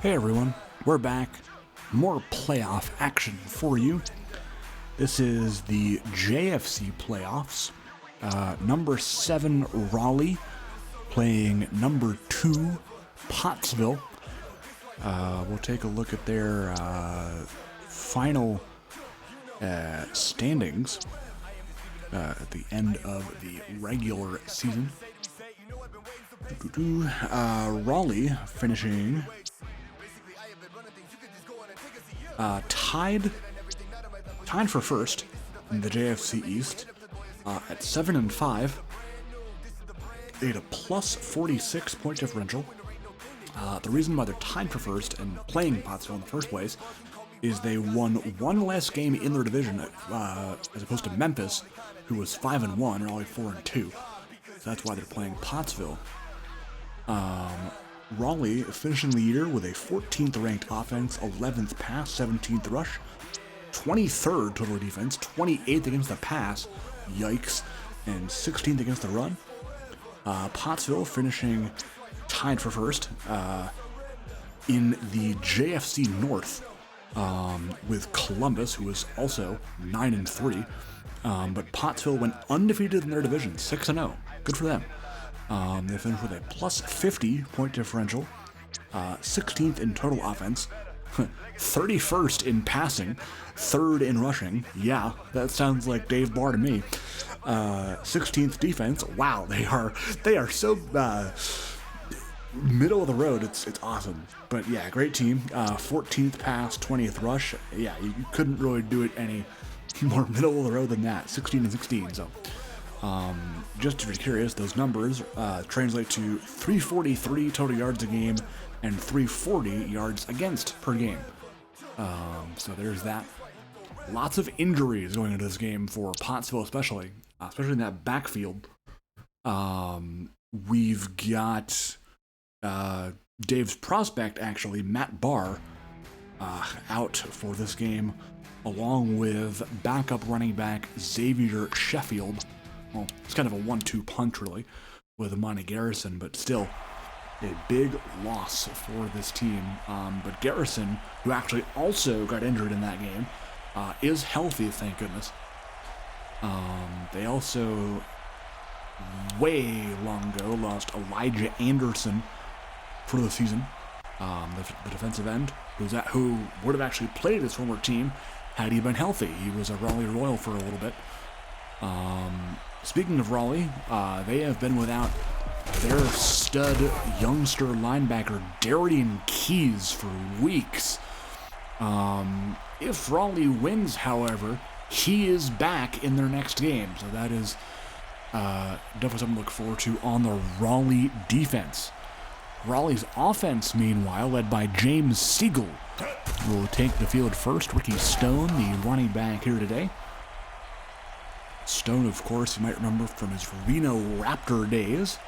Hey everyone, we're back. More playoff action for you. This is the JFC playoffs. Number 7 Raleigh playing number 2 Pottsville. We'll take a look at their final standings at the end of the regular season. Raleigh finishing tied for first in the JFC East at 7-5. They had a plus 46 point differential. The reason why they're tied for first and playing Pottsville in the first place is they won one less game in their division as opposed to Memphis, who was 5-1 and Raleigh 4-2. So that's why they're playing Pottsville. Raleigh finishing the year with a 14th ranked offense, 11th pass, 17th rush, 23rd total defense, 28th against the pass, yikes, and 16th against the run. Pottsville finishing tied for first in the JFC North with Columbus, who was also 9-3. But Pottsville went undefeated in their division, 6-0. Good for them. They finished with a plus 50 point differential, 16th in total offense, 31st in passing, 3rd in rushing. Yeah, that sounds like Dave Barr to me. 16th defense. Wow, they are so middle of the road. It's awesome. But yeah, great team. 14th pass, 20th rush. Yeah, you couldn't really do it any more middle of the road than that. 16-16. So. Just to be curious, those numbers translate to 343 total yards a game and 340 yards against per game. So there's that. Lots of injuries going into this game for Pottsville, especially in that backfield. We've got Dave's prospect, actually, Matt Barr, out for this game, along with backup running back Xavier Sheffield. Well, it's kind of a 1-2 punch, really, with Amani Garrison, but still a big loss for this team. But Garrison, who actually also got injured in that game, is healthy, thank goodness. They also, way long ago, lost Elijah Anderson for the season, the defensive end, who would have actually played his former team had he been healthy. He was a Raleigh Royal for a little bit. Speaking of Raleigh, they have been without their stud youngster linebacker Darian Keys for weeks. If Raleigh wins, however, he is back in their next game, so that is definitely something to look forward to on the Raleigh defense. Raleigh's offense, meanwhile, led by James Siegel, will take the field first. Ricky Stone, the running back here today. Stone, of course, you might remember from his Reno Raptor days.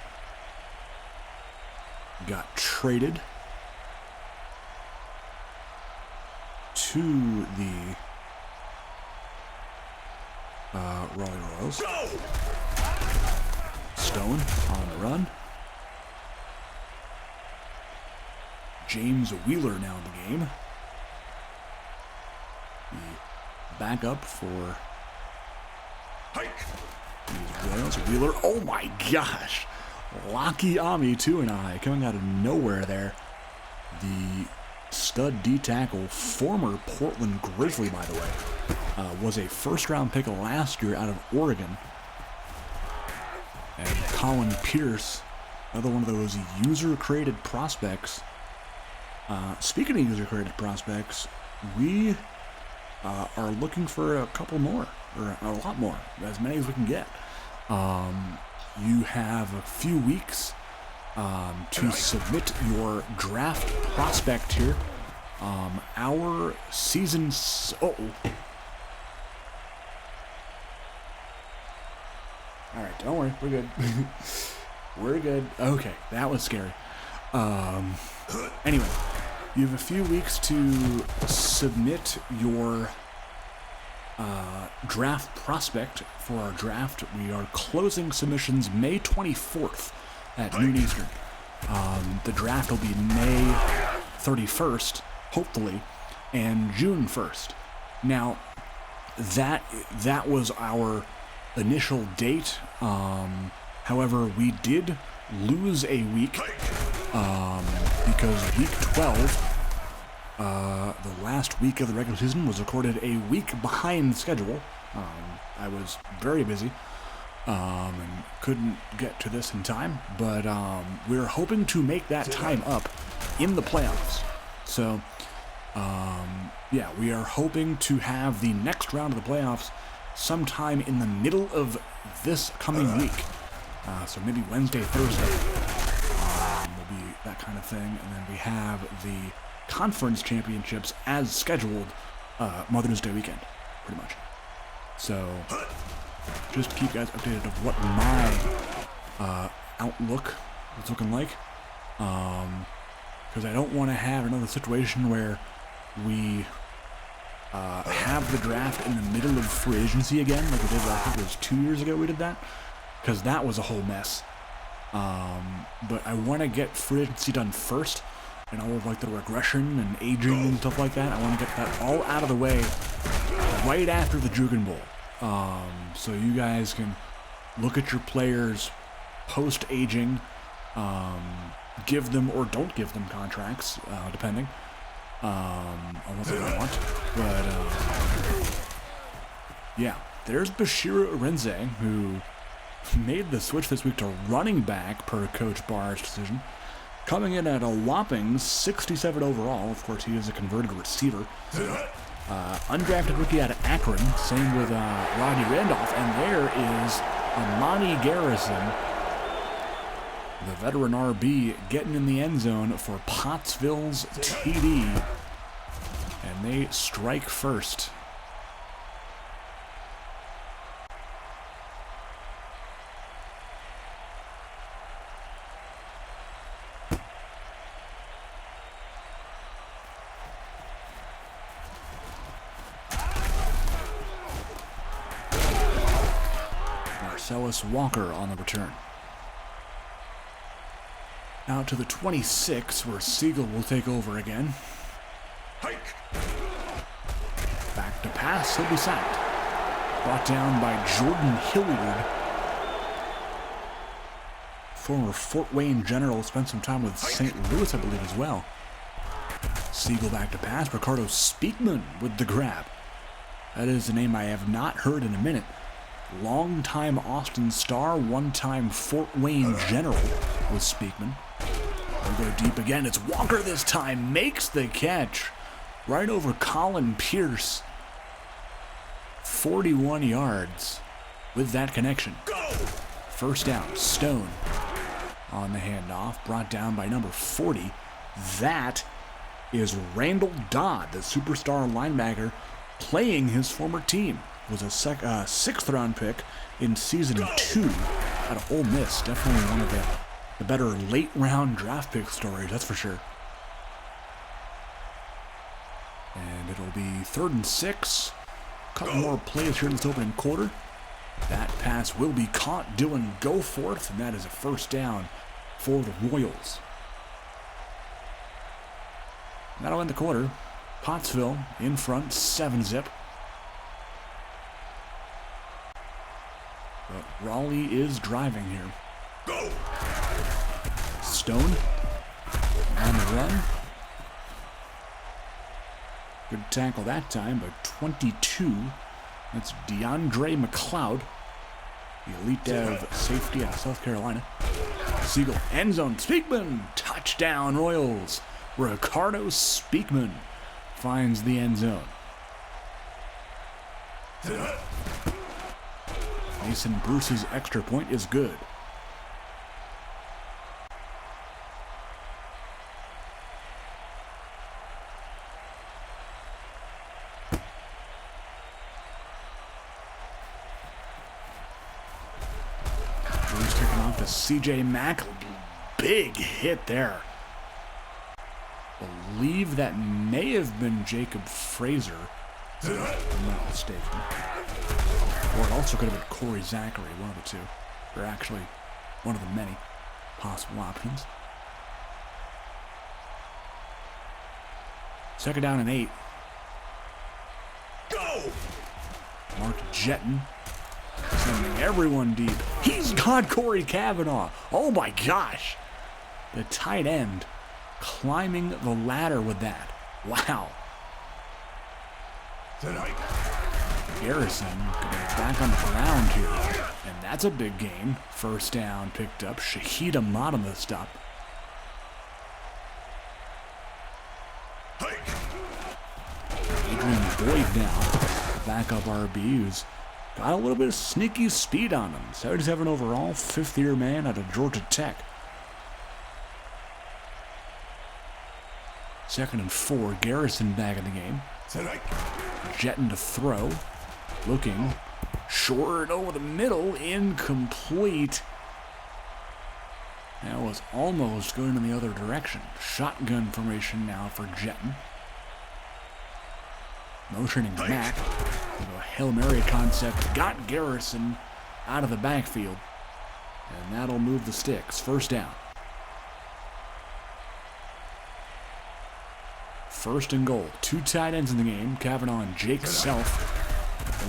Got traded to the Raleigh Royals. Stone on the run. James Wheeler now in the game. The backup for these Royals. Wheeler, oh my gosh! Locky Ami, 2-I, coming out of nowhere there. The stud D-tackle, former Portland Grizzly, by the way, was a first-round pick last year out of Oregon. And Colin Pierce, another one of those user-created prospects. Speaking of user-created prospects, we are looking for a couple more. Or a lot more, as many as we can get. You have a few weeks to submit your draft prospect here. Our season... Alright, don't worry, we're good. We're good. Okay, that was scary. Anyway, you have a few weeks to submit your draft prospect for our draft. We are closing submissions May 24th at noon Eastern. The draft will be May 31st, hopefully, and June 1st. Now, that was our initial date. However, we did lose a week because week 12, the last week of the regular season, was recorded a week behind schedule. I was very busy and couldn't get to this in time, but we're hoping to make that time up in the playoffs. So, yeah, we are hoping to have the next round of the playoffs sometime in the middle of this coming week. So maybe Wednesday, Thursday will be that kind of thing. And then we have the conference championships as scheduled Mother's Day weekend, pretty much. So just keep you guys updated of what my outlook is looking like. Because I don't want to have another situation where we have the draft in the middle of free agency again, like we did, I think it was 2 years ago we did that, because that was a whole mess. But I want to get free agency done first, and all of like the regression and aging and stuff like that. I want to get that all out of the way right after the Jugan Bowl, so you guys can look at your players post-aging, give them or don't give them contracts, depending on what they want. But yeah, there's Bashira Arenze, who made the switch this week to running back per Coach Barr's decision, coming in at a whopping 67 overall. Of course, he is a converted receiver. Undrafted rookie out of Akron, same with Rodney Randolph, and there is Amani Garrison, the veteran RB, getting in the end zone for Pottsville's TD, and they strike first. Marcellus Walker on the return. Out to the 26, where Siegel will take over again. Back to pass, he'll be sacked. Brought down by Jordan Hilliard. Former Fort Wayne General, spent some time with St. Louis, I believe, as well. Siegel back to pass. Ricardo Speakman with the grab. That is a name I have not heard in a minute. Long-time Austin Star, one-time Fort Wayne General with Speakman. We'll go deep again. It's Walker this time. Makes the catch. Right over Colin Pierce. 41 yards with that connection. First down. Stone on the handoff. Brought down by number 40. That is Randall Dodd, the superstar linebacker, playing his former team. Was a sixth-round pick in season 2 out of Ole Miss. Definitely one of the better late-round draft pick stories, that's for sure. And it'll be 3rd and 6. A couple more plays here in this opening quarter. That pass will be caught doing go forth, and that is a first down for the Royals. That'll end the quarter. Pottsville in front, 7-zip. But Raleigh is driving here. Go! Stone on the run. Good tackle that time, but 22. That's DeAndre McLeod, the elite dev safety out of South Carolina. Siegel, end zone, Speakman, touchdown Royals. Ricardo Speakman finds the end zone. Mason Bruce's extra point is good. Bruce kicking off to CJ Mack. Big hit there. Believe that may have been Jacob Fraser, if I'm not mistaken. Or it also could have been Corey Zachary, one of the two. Or actually, one of the many possible options. Second down and 8. Go! Mark Jetton sending everyone deep. He's got Corey Cavanaugh. Oh my gosh. The tight end climbing the ladder with that. Wow. Tonight. Garrison going back on the ground here. And that's a big gain. First down picked up. Shahid Ahmad on the stop. Adrian Boyd now. Backup RB who's got a little bit of sneaky speed on him. 77 overall, fifth-year man out of Georgia Tech. Second and 4, Garrison back in the game. Tonight. Jetting to throw. Looking. Short over the middle. Incomplete. That was almost going in the other direction. Shotgun formation now for Jetton. Motioning back. A Hail Mary concept. Got Garrison out of the backfield. And that'll move the sticks. First down. First and goal. Two tight ends in the game. Cavanaugh and Jake Self.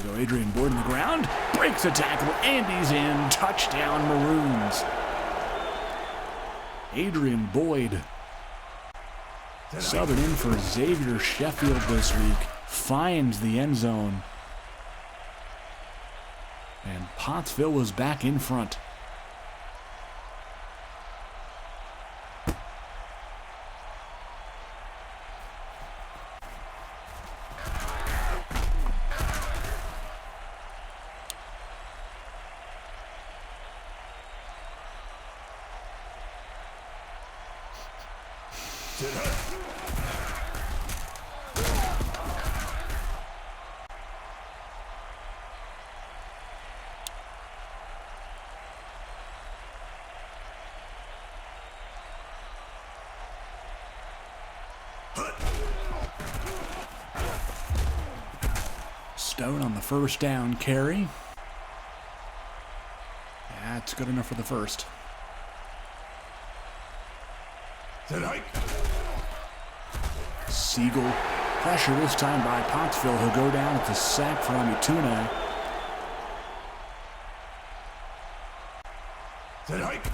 There we go. Adrian Boyd on the ground. Breaks a tackle. And he's in. Touchdown Maroons. Adrian Boyd. Subbing in for Xavier Sheffield this week. Finds the end zone. And Pottsville was back in front. Stone on the first down carry. That's good enough for the first. Tonight. Siegel. Pressure this time by Pottsville. He'll go down with a sack for Amituna. Tonight.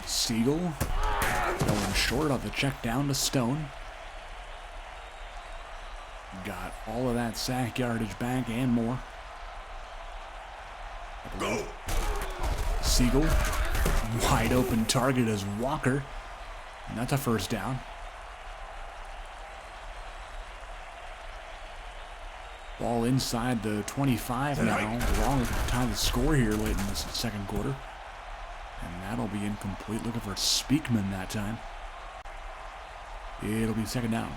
Siegel going short on the check down to Stone. Got all of that sack yardage back and more. Go. Siegel. Wide open target as Walker. And that's a first down. Ball inside the 25 now. Long time to score here late in the second quarter. And that'll be incomplete. Looking for Speakman that time. It'll be second down.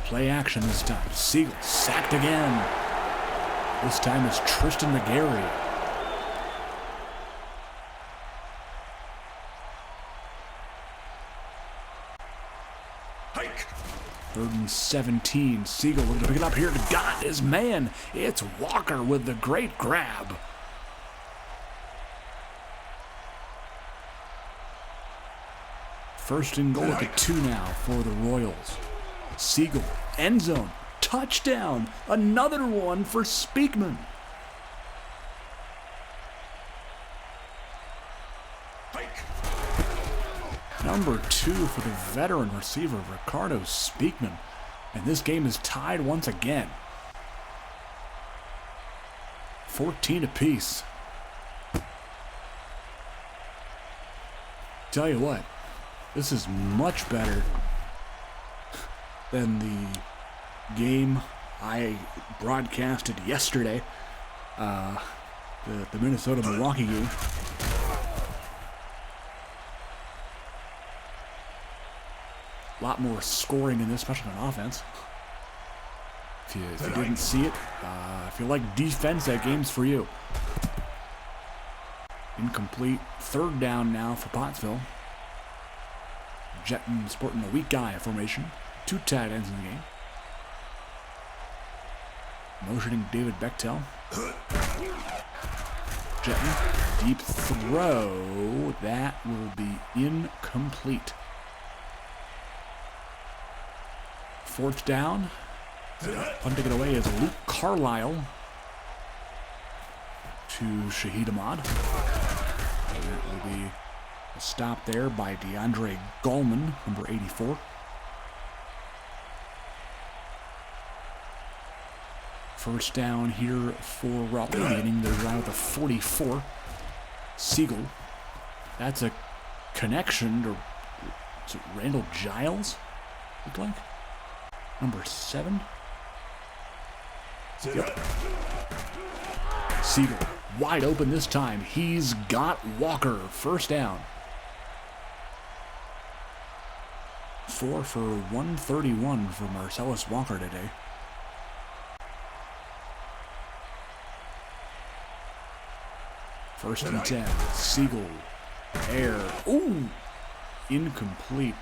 Play action this time. Siegel sacked again. This time it's Tristan McGarry. Hike. 3rd and 17. Siegel looking to pick it up here. Got his man. It's Walker with the great grab. First and goal at the 2 now for the Royals. Siegel, end zone, touchdown. Another one for Speakman. Number 2 for the veteran receiver, Ricardo Speakman. And this game is tied once again. 14 apiece. Tell you what, this is much better than the game I broadcasted yesterday, the Minnesota-Milwaukee game. A lot more scoring in this, especially on offense. If you didn't see it, if you like defense, that game's for you. Incomplete. 3rd down now for Pottsville. Jetton sporting the weak guy formation. 2 tight ends in the game. Motioning David Bechtel. Jetton. Deep throw. That will be incomplete. Fourth down. Punting it away is Luke Carlisle to Shahid Ahmad. And that will be a stop there by DeAndre Gallman, number 84. First down here for Raleigh, beginning their drive with a 44. Siegel. That's a connection to, is it Randall Giles, look like? Number 7. Yep. Siegel, wide open this time. He's got Walker. First down. 4 for 131 for Marcellus Walker today. First and 10. Siegel. Air. Ooh! Incomplete.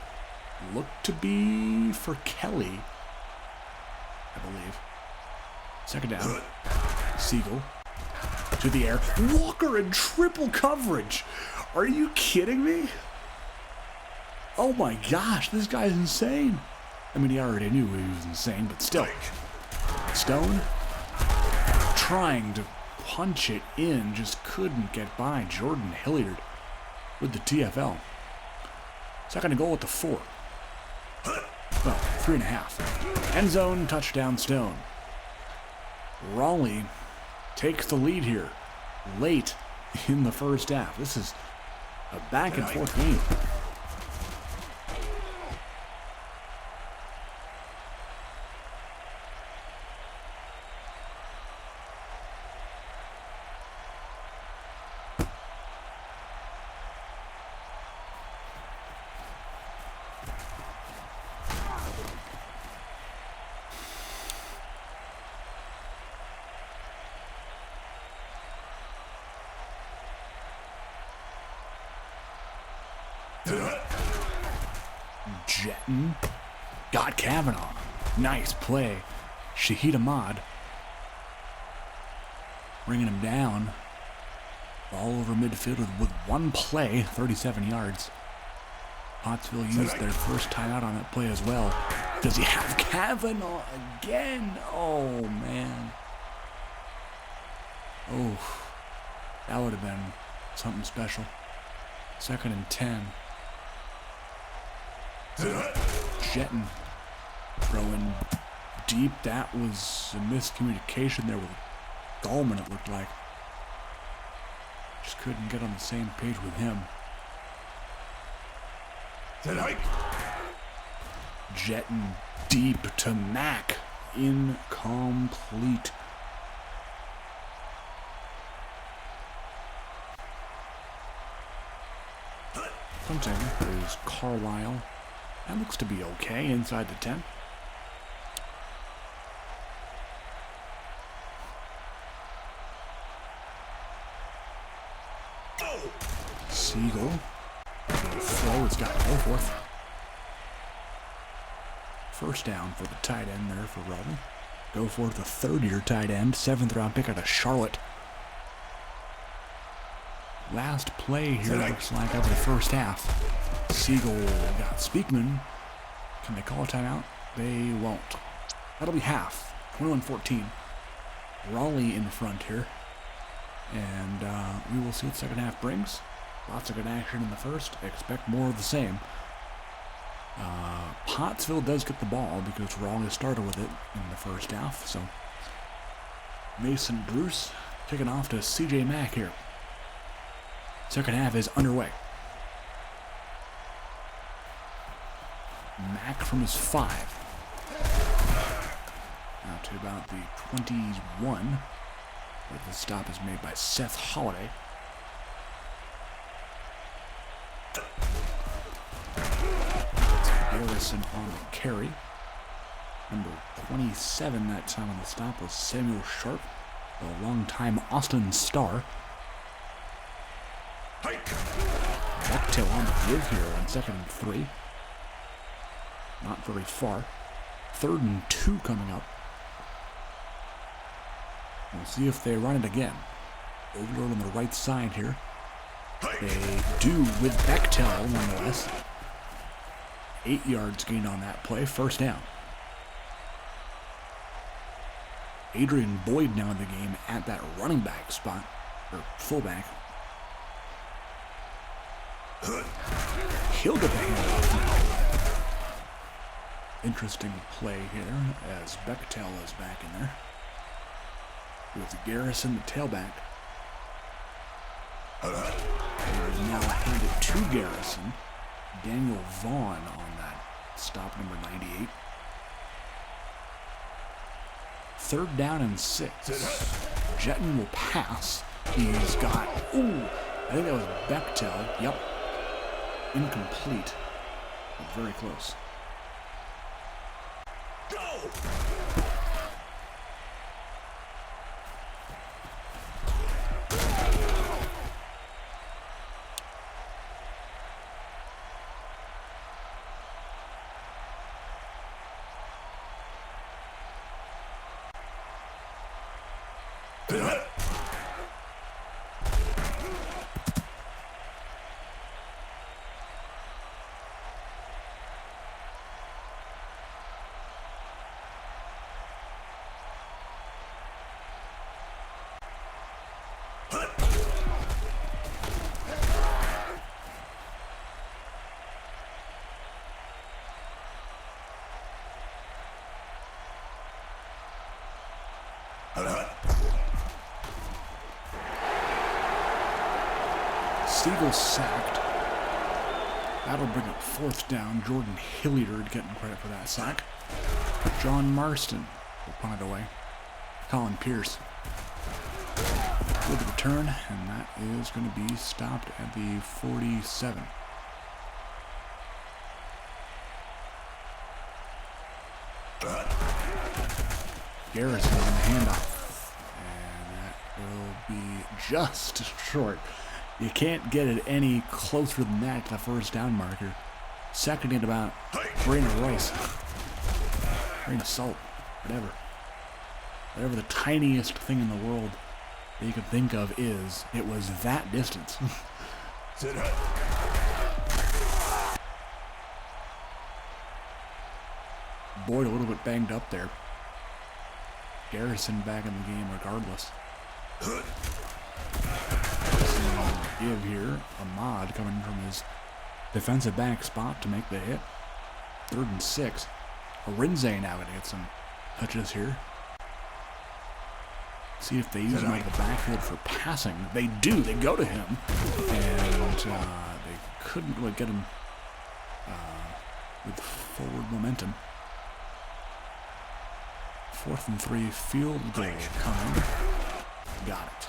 Looked to be for Kelly, I believe. Second down. Siegel. To the air. Walker in triple coverage. Are you kidding me? Oh my gosh, this guy's insane. I mean, he already knew he was insane, but still. Stone trying to punch it in, just couldn't get by Jordan Hilliard with the TFL. Second and goal at the 4. Well, 3.5. End zone, touchdown, Stone. Raleigh takes the lead here late in the first half. This is a back and forth game. Jetton got Kavanaugh. Nice play. Shahid Ahmad bringing him down all over midfield with one play, 37 yards. Pottsville used their first timeout on that play as well. Does he have Kavanaugh again? Oh, man. Oh, that would have been something special. Second and 10. Jetton throwing deep. That was a miscommunication there with Gallman, it looked like. Just couldn't get on the same page with him. Jetton deep to Mack. Incomplete. Punting is Carlisle. That looks to be okay inside the 10. Siegel. Throw, it's got to go forth. First down for the tight end there for Raleigh. Go for the third-year tight end, 7th round pick out of Charlotte. Last play here looks like of the first half. Siegel got Speakman. Can they call a timeout? They won't. That'll be half. 21-14. Raleigh in front here. And we will see what the second half brings. Lots of good action in the first. Expect more of the same. Pottsville does get the ball because Raleigh started with it in the first half. So Mason Bruce kicking off to CJ Mack here. Second half is underway. Mack from his 5. Now to about the 21, where the stop is made by Seth Holliday. Garrison on the carry. Number 27 that time on the stop was Samuel Sharp, a longtime Austin Star. Bechtel on the give here on 2nd and 3. Not very far. 3rd and 2 coming up. We'll see if they run it again. Overload on the right side here. They do with Bechtel nonetheless. 8 yards gained on that play. First down. Adrian Boyd now in the game at that running back spot, or fullback. He'll get the handoff now. Interesting play here as Bechtel is back in there. With Garrison, the tailback. He is now handed to Garrison. Daniel Vaughn on that stop, number 98. 3rd down and 6. Jetton will pass. He's got, I think that was Bechtel. Yep. Incomplete. But very close. Go! Siegel sacked. That'll bring up 4th down. Jordan Hilliard getting credit for that sack. John Marston will punt it away. Colin Pierce with the return, and that is going to be stopped at the 47. Garrison on the handoff, and that will be just short. You can't get it any closer than that to the 1st down marker. 2nd and about grain of rice, grain of salt, whatever the tiniest thing in the world that you could think of is. It was that distance. Boyd a little bit banged up there. Garrison back in the game regardless. Give here. Ahmad coming from his defensive back spot to make the hit. 3rd and 6. Arinze now going to get some touches here. See if they use him out of the backfield for passing. They do. They go to him. And they couldn't really get him with forward momentum. 4th and 3. Field goal coming. Got it.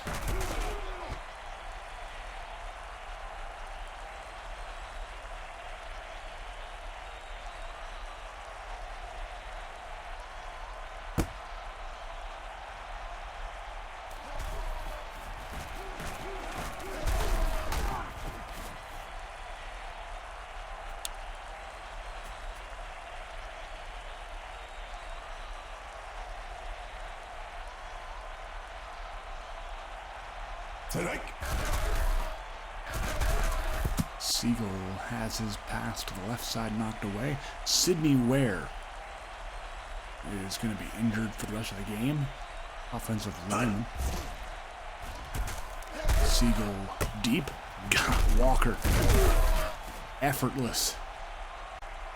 Siegel has his pass to the left side knocked away. Sidney Ware is going to be injured for the rest of the game. Offensive lineman. Siegel deep. Got Walker. Effortless.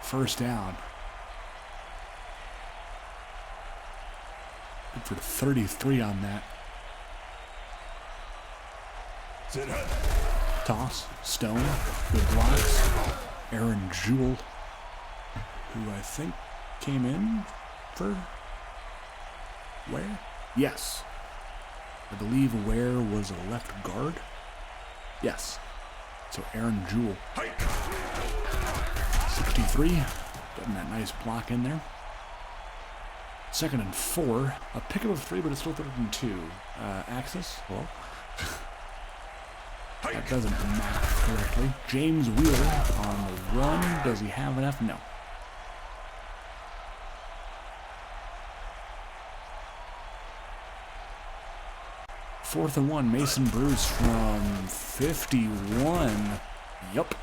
1st down. Good for 33 on that. Toss, Stone, good blocks. Aaron Jewell, who I think came in for Ware? Yes. I believe Ware was a left guard. Yes. So Aaron Jewell. 63, getting that nice block in there. 2nd and 4. A pickup of 3, but it's still 3rd and 2. Axis, well. That doesn't map correctly. James Wheeler on the run. Does he have enough? No. Fourth and 1. Mason Bruce from 51. Yup.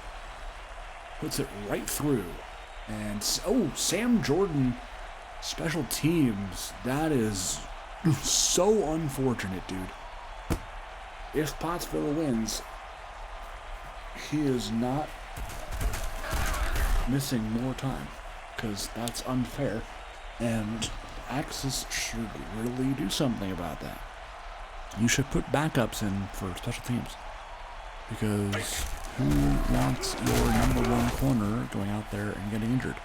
Puts it right through. And, Sam Jordan, special teams. That is So unfortunate, dude. If Pottsville wins, he is not missing more time, because that's unfair, and Axis should really do something about that. You should put backups in for special teams, because who wants your number one corner going out there and getting injured?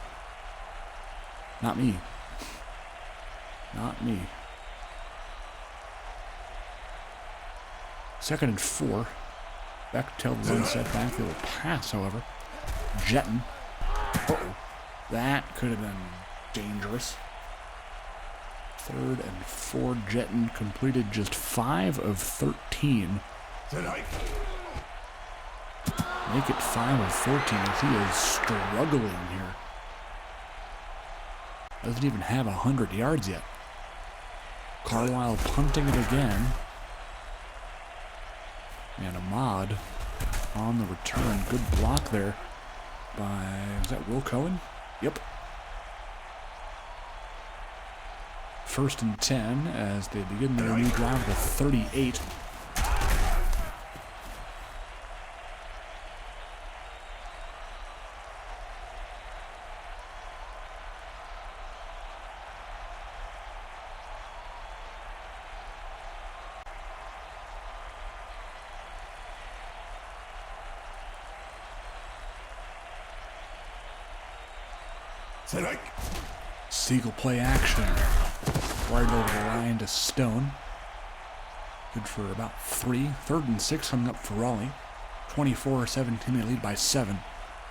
Not me. Not me. 2nd and 4. Bechtel the run set backfield pass, however. Jetton. Uh-oh. That could have been dangerous. 3rd and 4. Jetton completed just 5 of 13. Make it 5 of 14 as he is struggling here. Doesn't even have 100 yards yet. Carlisle punting it again. And Ahmad on the return. Good block there by, is that Will Cohen? Yep. 1st and 10 as they begin their new drive with 38. Siegel play action. Right over the line to Stone. Good for about 3. 3rd and 6 coming up for Raleigh. 24-17, they lead by 7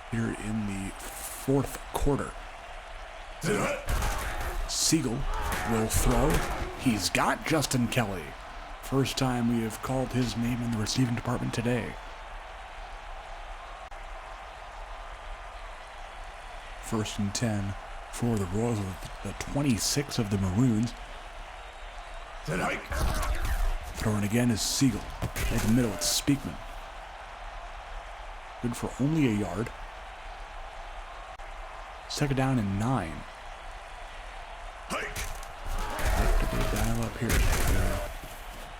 here in the 4th quarter. Siegel will throw. He's got Justin Kelly. First time we have called his name in the receiving department today. 1st and 10 for the Royals with the 26 of the Maroons. Throwing again is Siegel. In the middle, it's Speakman. Good for only a yard. 2nd down and 9. Have to dial up here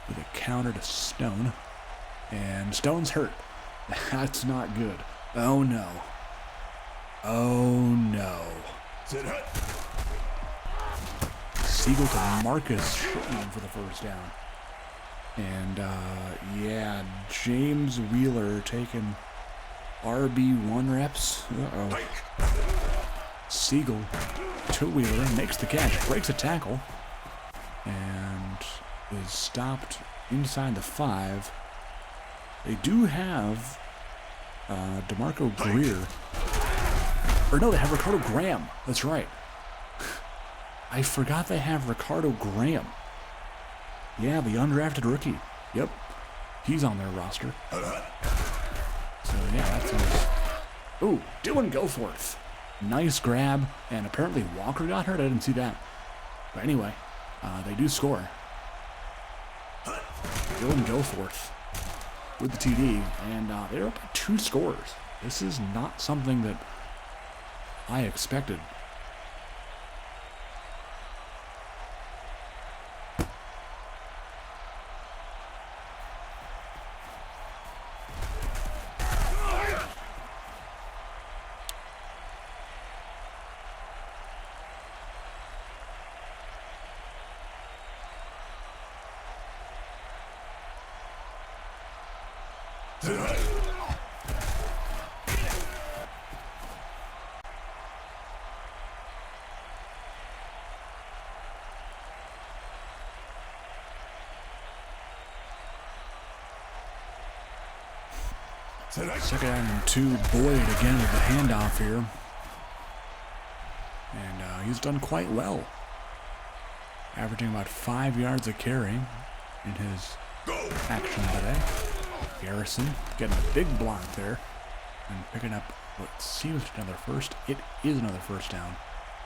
with a counter to Stone. And Stone's hurt. That's not good. Oh no. Oh no. Siegel to Marcus Shipman for the first down. And yeah, James Wheeler taking RB1 reps. Uh-oh. Siegel to Wheeler, makes the catch, breaks a tackle, and is stopped inside the 5. They do have DeMarco Greer. Or no, they have Ricardo Graham. That's right. I forgot they have Ricardo Graham. Yeah, the undrafted rookie. Yep. He's on their roster. So yeah, that's nice. Ooh, Dylan Goforth. Nice grab, and apparently Walker got hurt. I didn't see that. But anyway, they do score. Dylan Goforth with the TD, and they're up by 2 scores. This is not something that I expected. Second and 2, Boyd again with the handoff here. And he's done quite well. Averaging about 5 yards a carry in his action today. Garrison getting a big block there and picking up what seems to be another first. It is another first down.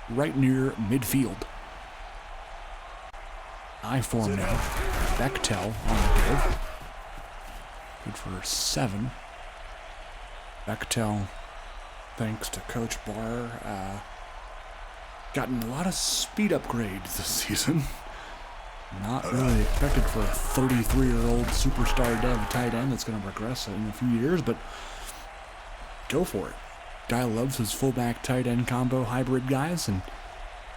Right near midfield. I-form now. Bechtel on the give. Good for 7. Bechtel, thanks to Coach Barr, gotten a lot of speed upgrades this season. Not really expected for a 33-year-old superstar dev tight end that's going to regress in a few years, but go for it. Guy loves his fullback tight end combo hybrid guys, and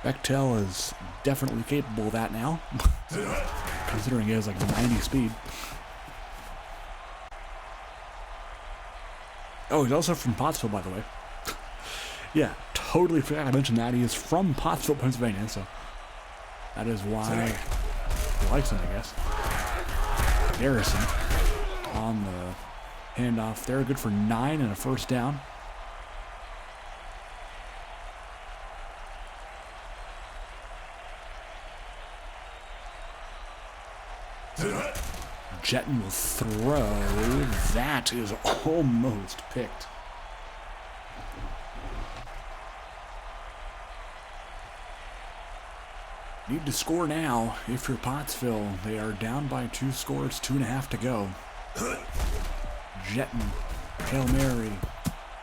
Bechtel is definitely capable of that now, considering he has like 90 speed. Oh, he's also from Pottsville, by the way. Yeah, totally forgot I mentioned that. He is from Pottsville, Pennsylvania, so that is why he likes him, I guess. Garrison on the handoff there. Good for 9 and a first down. Jetton will throw. That is almost picked. Need to score now if you're Pottsville. They are down by 2 scores, 2.5 to go. Jetton, Hail Mary,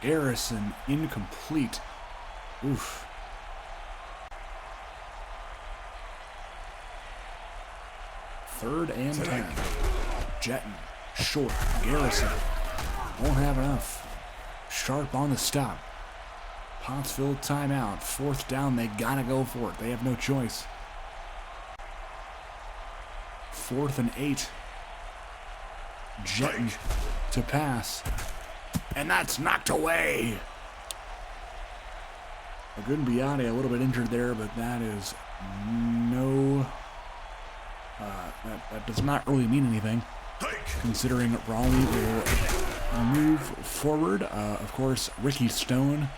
Garrison, incomplete. Oof. Third and 10. Jetton, short, Garrison. Won't have enough. Sharp on the stop. Pottsville timeout. 4th down, they gotta go for it. They have no choice. 4th and 8. Jetton to pass. And that's knocked away. Agunbiade a little bit injured there, but that is no... that does not really mean anything, considering Raleigh will move forward. Of course, Ricky Stone,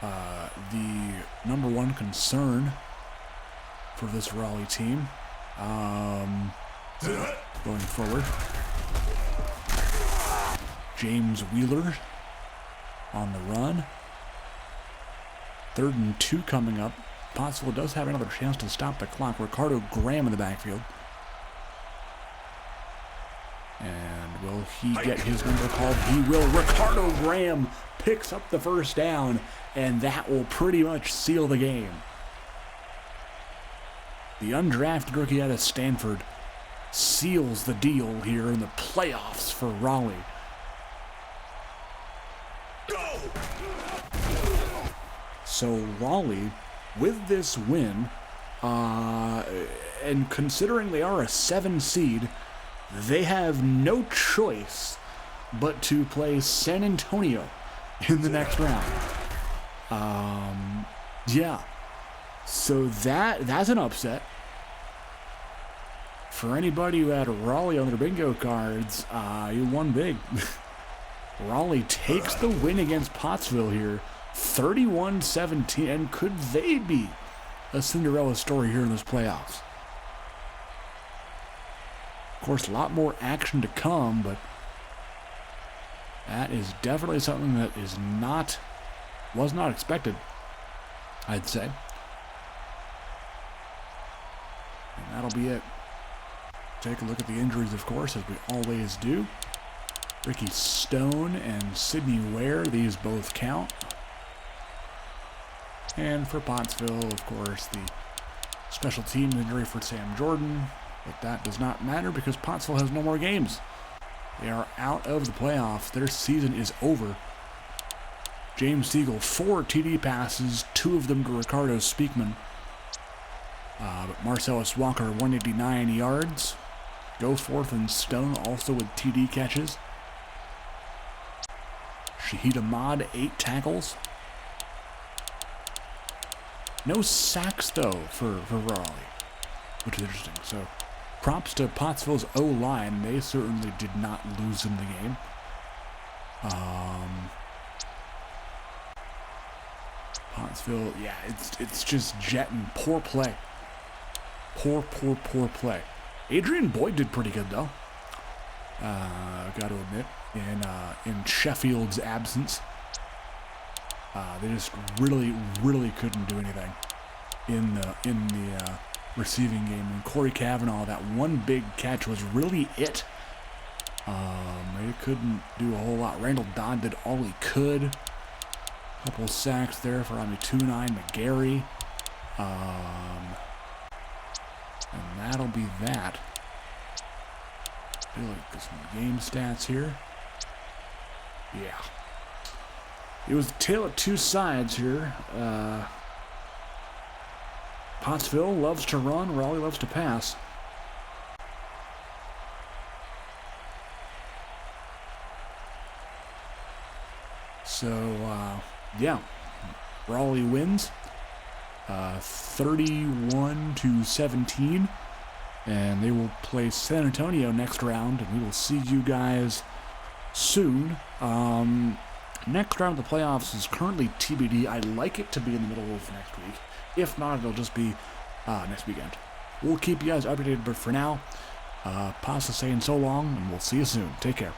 the number 1 concern for this Raleigh team. Going forward, James Wheeler on the run. 3rd and 2 coming up. Pottsville does have another chance to stop the clock. Ricardo Graham in the backfield. And will he get his number called? He will. Ricardo Graham picks up the first down, and that will pretty much seal the game. The undrafted rookie out of Stanford seals the deal here in the playoffs for Raleigh. So Raleigh, with this win, and considering they are a 7 seed, they have no choice but to play San Antonio in the next round. Yeah. So that's an upset. For anybody who had Raleigh on their bingo cards, you won big. Raleigh takes the win against Pottsville here, 31-17, and could they be a Cinderella story here in this playoffs? Of course, a lot more action to come, but that is definitely something that was not expected, I'd say. And that'll be it. Take a look at the injuries, of course, as we always do. Ricky Stone and Sidney Ware, these both count. And for Pottsville, of course, the special team injury for Sam Jordan. But that does not matter because Pottsville has no more games. They are out of the playoffs. Their season is over. James Siegel, 4 TD passes, 2 of them to Ricardo Speakman. But Marcellus Walker, 189 yards. Goforth and Stone also with TD catches. Shahid Ahmad, 8 tackles. No sacks, though, for Raleigh, which is interesting. So, props to Pottsville's O-line. They certainly did not lose in the game. Pottsville, yeah, it's just jetting. Poor play. Poor play. Adrian Boyd did pretty good, though. Got to admit, in Sheffield's absence. They just really couldn't do anything in the receiving game. And Corey Cavanaugh, that one big catch was really it. They couldn't do a whole lot. Randall Dodd did all he could. Couple sacks there for Ami 2-9 McGarry. And that'll be that. Feel like some game stats here. Yeah. It was a tale of two sides here. Pottsville loves to run, Raleigh loves to pass. So, yeah, Raleigh wins 31-17, and they will play San Antonio next round, and we will see you guys soon. Next round of the playoffs is currently TBD. I'd like it to be in the middle of next week. If not, it'll just be next weekend. We'll keep you guys updated, but for now, Pasta saying so long, and we'll see you soon. Take care.